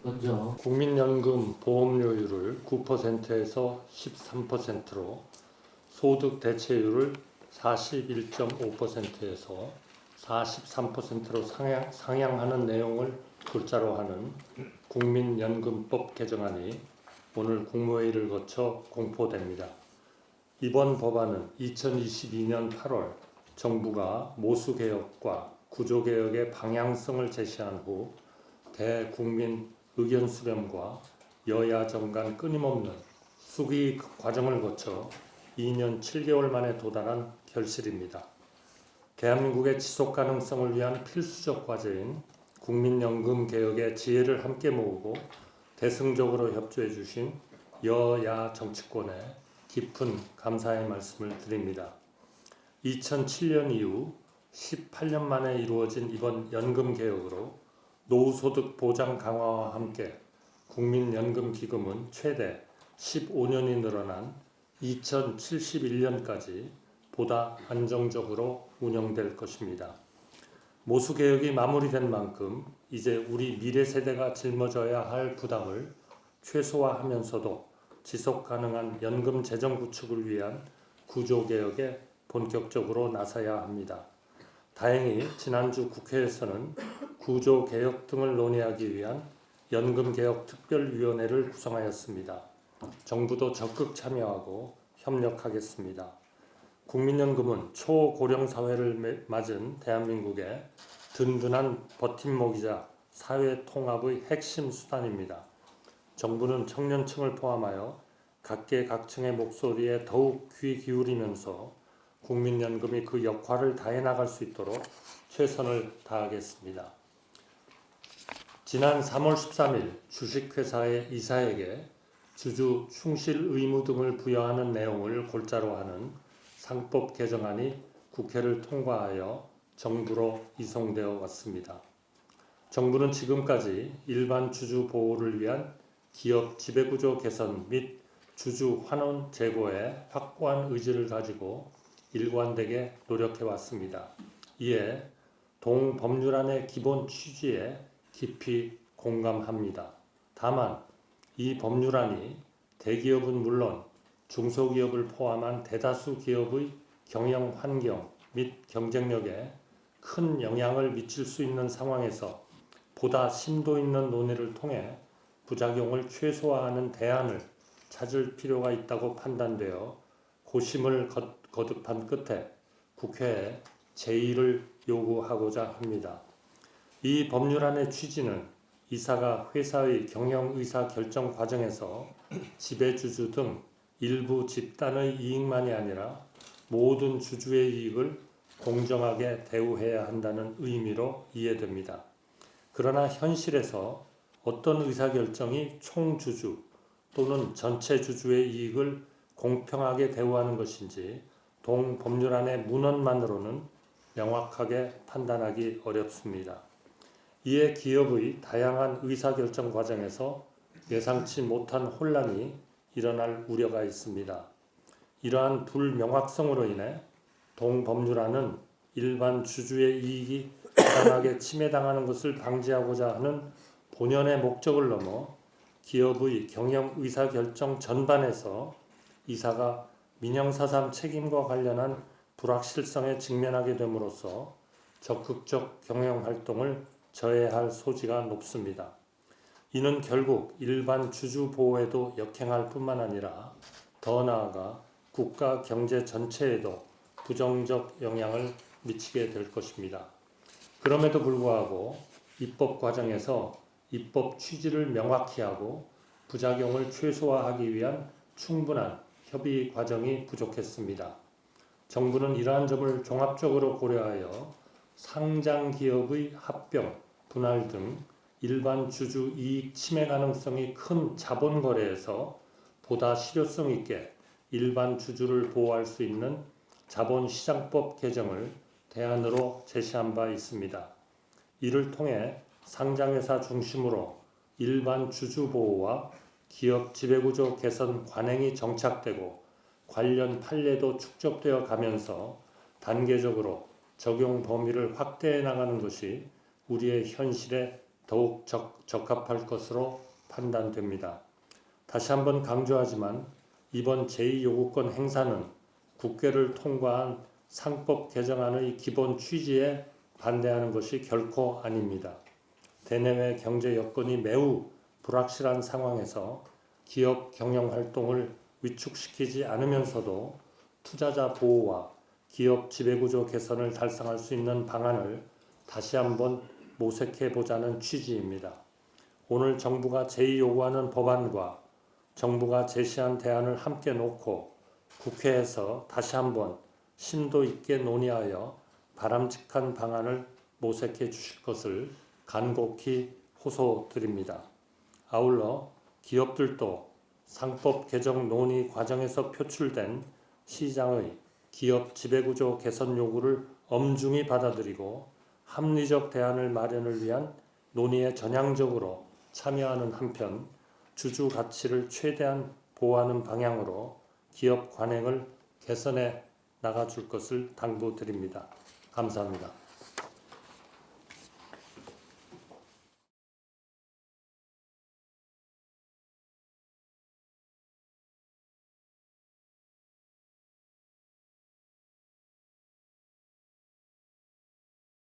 먼저 국민연금 보험료율을 9%에서 13%로, 소득 대체율을 41.5%에서 43%로 상향하는 내용을 골자로 하는 국민연금법 개정안이 오늘 국무회의를 거쳐 공포됩니다. 이번 법안은 2022년 8월 정부가 모수개혁과 구조개혁의 방향성을 제시한 후 대국민 의견 수렴과 여야정 간 끊임없는 수기 과정을 거쳐 2년 7개월 만에 도달한 결실입니다. 대한민국의 지속 가능성을 위한 필수적 과제인 국민연금 개혁의 지혜를 함께 모으고 대승적으로 협조해 주신 여야 정치권에 깊은 감사의 말씀을 드립니다. 2007년 이후 18년 만에 이루어진 이번 연금 개혁으로 노후소득 보장 강화와 함께 국민연금기금은 최대 15년이 늘어난 2071년까지 보다 안정적으로 운영될 것입니다. 모수개혁이 마무리된 만큼 이제 우리 미래 세대가 짊어져야 할 부담을 최소화하면서도 지속가능한 연금 재정 구축을 위한 구조개혁에 본격적으로 나서야 합니다. 다행히 지난주 국회에서는 구조개혁 등을 논의하기 위한 연금개혁특별위원회를 구성하였습니다. 정부도 적극 참여하고 협력하겠습니다. 국민연금은 초고령사회를 맞은 대한민국의 든든한 버팀목이자 사회통합의 핵심 수단입니다. 정부는 청년층을 포함하여 각계각층의 목소리에 더욱 귀 기울이면서 국민연금이 그 역할을 다해 나갈 수 있도록 최선을 다하겠습니다. 지난 3월 13일 주식회사의 이사에게 주주 충실 의무 등을 부여하는 내용을 골자로 하는 상법 개정안이 국회를 통과하여 정부로 이송되어 왔습니다. 정부는 지금까지 일반 주주 보호를 위한 기업 지배구조 개선 및 주주 환원 제고에 확고한 의지를 가지고 일관되게 노력해 왔습니다. 이에 동법률안의 기본 취지에 깊이 공감합니다. 다만 이 법률안이 대기업은 물론 중소기업을 포함한 대다수 기업의 경영 환경 및 경쟁력에 큰 영향을 미칠 수 있는 상황에서 보다 심도 있는 논의를 통해 부작용을 최소화하는 대안을 찾을 필요가 있다고 판단되어 고심을 거듭한 끝에 국회에 제의를 요구하고자 합니다. 이 법률안의 취지는 이사가 회사의 경영 의사 결정 과정에서 지배주주 등 일부 집단의 이익만이 아니라 모든 주주의 이익을 공정하게 대우해야 한다는 의미로 이해됩니다. 그러나 현실에서 어떤 의사결정이 총주주 또는 전체 주주의 이익을 공평하게 대우하는 것인지 동법률안의 문헌만으로는 명확하게 판단하기 어렵습니다. 이에 기업의 다양한 의사결정 과정에서 예상치 못한 혼란이 일어날 우려가 있습니다. 이러한 불명확성으로 인해 동법률안은 일반 주주의 이익이 부당하게 침해당하는 것을 방지하고자 하는 본연의 목적을 넘어 기업의 경영 의사결정 전반에서 이사가 민영사상 책임과 관련한 불확실성에 직면하게 됨으로써 적극적 경영활동을 저해할 소지가 높습니다. 이는 결국 일반 주주 보호에도 역행할 뿐만 아니라 더 나아가 국가 경제 전체에도 부정적 영향을 미치게 될 것입니다. 그럼에도 불구하고 입법 과정에서 입법 취지를 명확히 하고 부작용을 최소화하기 위한 충분한 협의 과정이 부족했습니다. 정부는 이러한 점을 종합적으로 고려하여 상장 기업의 합병, 분할 등 일반 주주 이익 침해 가능성이 큰 자본 거래에서 보다 실효성 있게 일반 주주를 보호할 수 있는 자본시장법 개정을 대안으로 제시한 바 있습니다. 이를 통해 상장회사 중심으로 일반 주주 보호와 기업 지배구조 개선 관행이 정착되고 관련 판례도 축적되어 가면서 단계적으로 적용 범위를 확대해 나가는 것이 우리의 현실에 더욱 적합할 것으로 판단됩니다. 다시 한번 강조하지만 이번 제2요구권 행사는 국회를 통과한 상법 개정안의 기본 취지에 반대하는 것이 결코 아닙니다. 대내외 경제 여건이 매우 불확실한 상황에서 기업 경영 활동을 위축시키지 않으면서도 투자자 보호와 기업 지배구조 개선을 달성할 수 있는 방안을 다시 한번 모색해 보자는 취지입니다. 오늘 정부가 제2요구하는 법안과 정부가 제시한 대안을 함께 놓고 국회에서 다시 한번 심도 있게 논의하여 바람직한 방안을 모색해 주실 것을 간곡히 호소드립니다. 아울러 기업들도 상법 개정 논의 과정에서 표출된 시장의 기업 지배구조 개선 요구를 엄중히 받아들이고 합리적 대안을 마련을 위한 논의에 전향적으로 참여하는 한편 주주 가치를 최대한 보호하는 방향으로 기업 관행을 개선해 나가줄 것을 당부드립니다. 감사합니다.